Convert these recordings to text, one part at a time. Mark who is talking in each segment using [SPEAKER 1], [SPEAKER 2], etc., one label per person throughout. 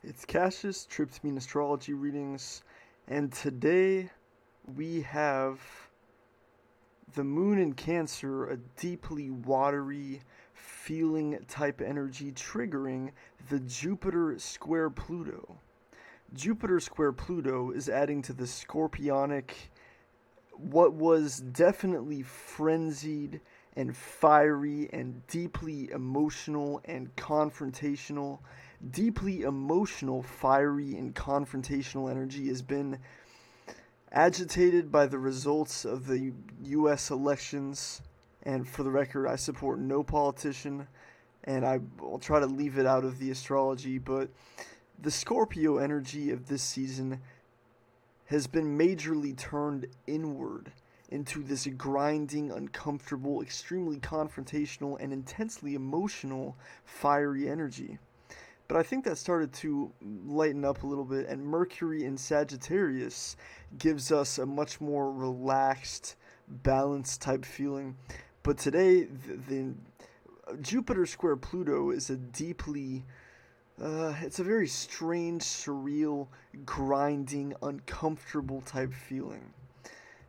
[SPEAKER 1] It's Cassius, Tryptamine Astrology Readings, and today we have the moon in Cancer, a deeply watery feeling type energy triggering the Jupiter square Pluto. Jupiter square Pluto is adding to the Scorpionic, what was definitely frenzied and fiery and deeply emotional and confrontational. Deeply emotional, fiery, and confrontational energy has been agitated by the results of the U.S. elections. And for the record, I support no politician, and I will try to leave it out of the astrology. But the Scorpio energy of this season has been majorly turned inward into this grinding, uncomfortable, extremely confrontational, and intensely emotional, fiery energy. But I think that started to lighten up a little bit, and Mercury in Sagittarius gives us a much more relaxed, balanced type feeling. But today, the Jupiter square Pluto is a deeply it's a very strange, surreal, grinding, uncomfortable type feeling.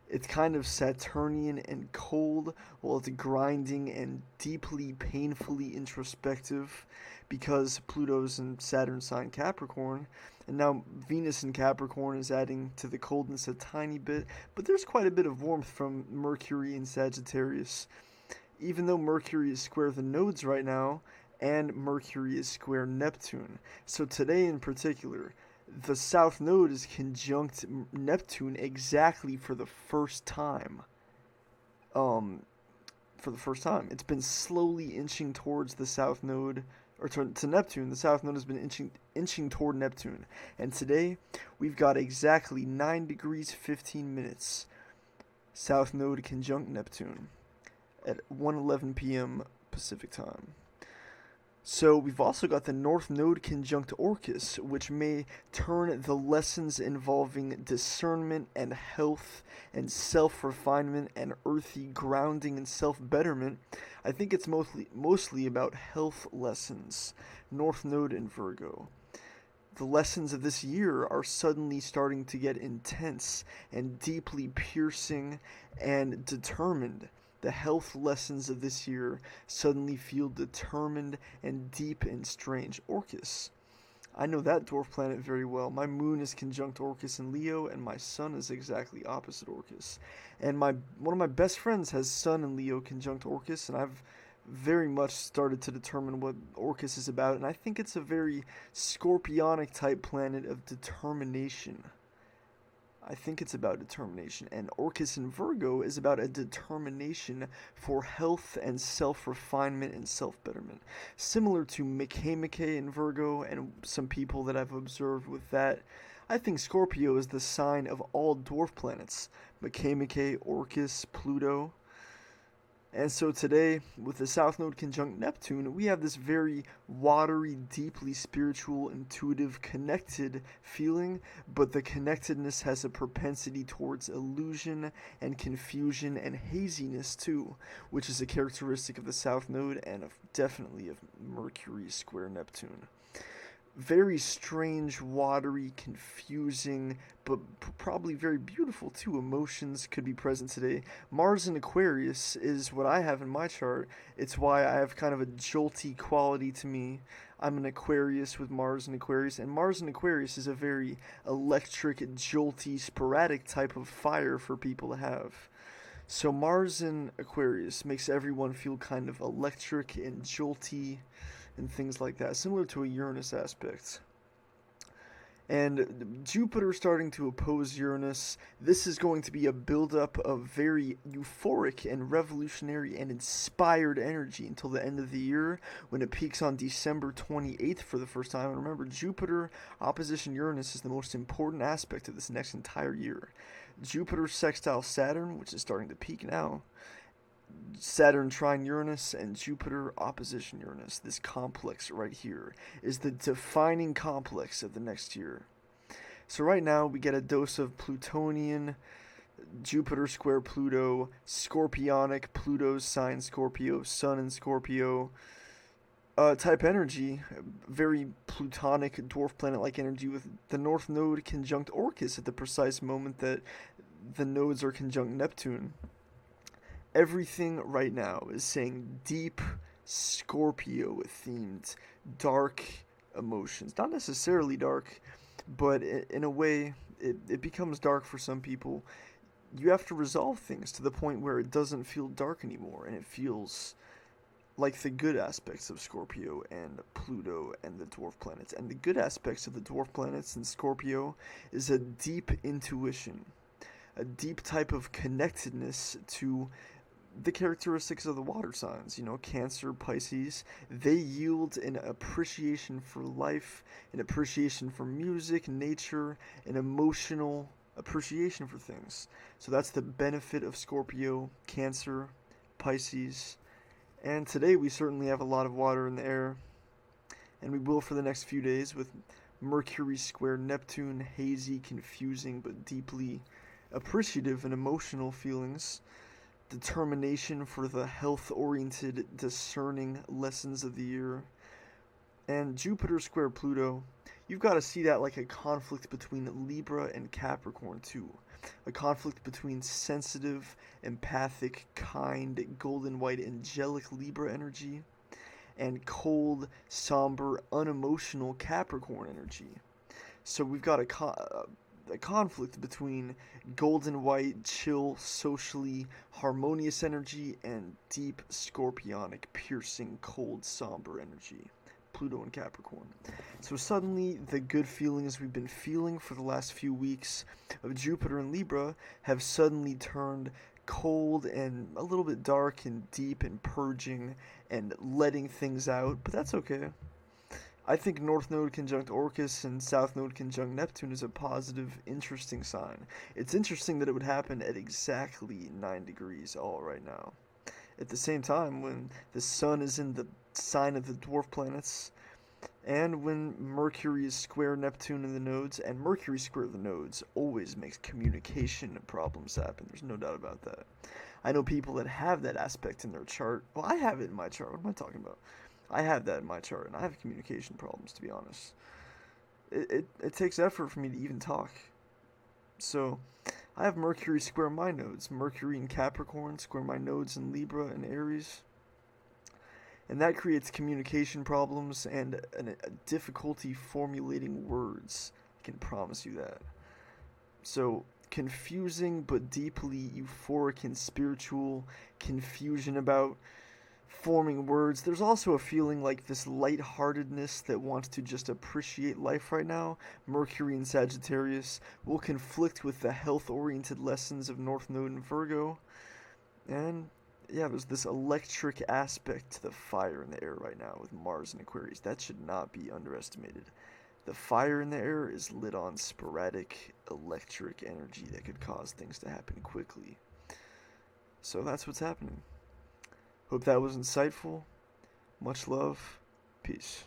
[SPEAKER 1] It's kind of Saturnian and cold, while it's grinding and deeply, painfully introspective because Pluto's in Saturn sign Capricorn, and now Venus in Capricorn is adding to the coldness a tiny bit, but there's quite a bit of warmth from Mercury in Sagittarius. Even though Mercury is square the nodes right now, and Mercury is square Neptune. So today in particular, the South Node is conjunct Neptune exactly for the first time. Um, for the first time, it's been slowly inching towards the South Node, or to Neptune. The South Node has been inching toward Neptune, and today we've got exactly 9 degrees 15 minutes. South Node conjunct Neptune at 1:11 p.m. Pacific time. So we've also got the North Node conjunct Orcus, which may turn the lessons involving discernment and health and self-refinement and earthy grounding and self-betterment. I think it's mostly about health lessons. North Node in Virgo. The lessons of this year are suddenly starting to get intense and deeply piercing and determined. The health lessons of this year suddenly feel determined and deep and strange. Orcus. I know that dwarf planet very well. My moon is conjunct Orcus in Leo, and my sun is exactly opposite Orcus. And my one of my best friends has sun in Leo conjunct Orcus, and I've very much started to determine what Orcus is about, and I think it's a very scorpionic type planet of determination. I think it's about determination, and Orcus in Virgo is about a determination for health and self-refinement and self-betterment. Similar to Makemake in Virgo and some people that I've observed with that. I think Scorpio is the sign of all dwarf planets. Makemake, Orcus, Pluto. And so today, with the South Node conjunct Neptune, we have this very watery, deeply spiritual, intuitive, connected feeling, but the connectedness has a propensity towards illusion and confusion and haziness too, which is a characteristic of the South Node and definitely of Mercury square Neptune. Very strange, watery, confusing, but probably very beautiful too. Emotions could be present today. Mars in Aquarius is what I have in my chart. It's why I have kind of a jolty quality to me. I'm an Aquarius with Mars in Aquarius, and Mars in Aquarius is a very electric, jolty, sporadic type of fire for people to have. So Mars in Aquarius makes everyone feel kind of electric and jolty and things like that, similar to a Uranus aspect. And Jupiter starting to oppose Uranus, this is going to be a buildup of very euphoric and revolutionary and inspired energy until the end of the year when it peaks on December 28th for the first time. And remember, Jupiter opposition Uranus is the most important aspect of this next entire year. Jupiter sextile Saturn, which is starting to peak now, Saturn trine Uranus and Jupiter opposition Uranus. This complex right here is the defining complex of the next year. So right now we get a dose of Plutonian, Jupiter square Pluto, Scorpionic, Pluto's sign Scorpio, Sun in Scorpio, Type energy, very plutonic dwarf planet-like energy with the North Node conjunct Orcus at the precise moment that the nodes are conjunct Neptune. Everything right now is saying deep Scorpio themed dark emotions. Not necessarily dark, but in a way, it becomes dark for some people. You have to resolve things to the point where it doesn't feel dark anymore and it feels like the good aspects of Scorpio and Pluto and the dwarf planets. And the good aspects of the dwarf planets and Scorpio is a deep intuition, a deep type of connectedness to the characteristics of the water signs, Cancer, Pisces. They yield an appreciation for life, an appreciation for music, nature, an emotional appreciation for things. So that's the benefit of Scorpio, Cancer, Pisces. And today we certainly have a lot of water in the air, and we will for the next few days with Mercury square Neptune, hazy, confusing, but deeply appreciative and emotional feelings, determination for the health-oriented, discerning lessons of the year, and Jupiter square Pluto. You've got to see that like a conflict between Libra and Capricorn too. A conflict between sensitive, empathic, kind, golden white, angelic Libra energy and cold, somber, unemotional Capricorn energy. So we've got a conflict between golden white, chill, socially harmonious energy and deep, scorpionic, piercing, cold, somber energy. Pluto and Capricorn. So suddenly, the good feelings we've been feeling for the last few weeks of Jupiter and Libra have suddenly turned cold and a little bit dark and deep and purging and letting things out, but that's okay. I think North Node conjunct Orcus and South Node conjunct Neptune is a positive, interesting sign. It's interesting that it would happen at exactly 9 degrees all right now. At the same time, when the Sun is in the sign of the dwarf planets, and when Mercury is square Neptune in the nodes, and Mercury square the nodes always makes communication problems happen. There's no doubt about that. I know people that have that aspect in their chart. Well, I have it in my chart. What am I talking about? I have that in my chart, and I have communication problems, to be honest. It takes effort for me to even talk. So, I have Mercury square my nodes. Mercury in Capricorn square my nodes in Libra and Aries. And that creates communication problems and a difficulty formulating words. I can promise you that. So, confusing but deeply euphoric and spiritual confusion about forming words. There's also a feeling like this lightheartedness that wants to just appreciate life right now. Mercury in Sagittarius will conflict with the health-oriented lessons of North Node and Virgo. And yeah, there's this electric aspect to the fire in the air right now with Mars and Aquarius. That should not be underestimated. The fire in the air is lit on sporadic electric energy that could cause things to happen quickly. So that's what's happening. Hope that was insightful. Much love. Peace.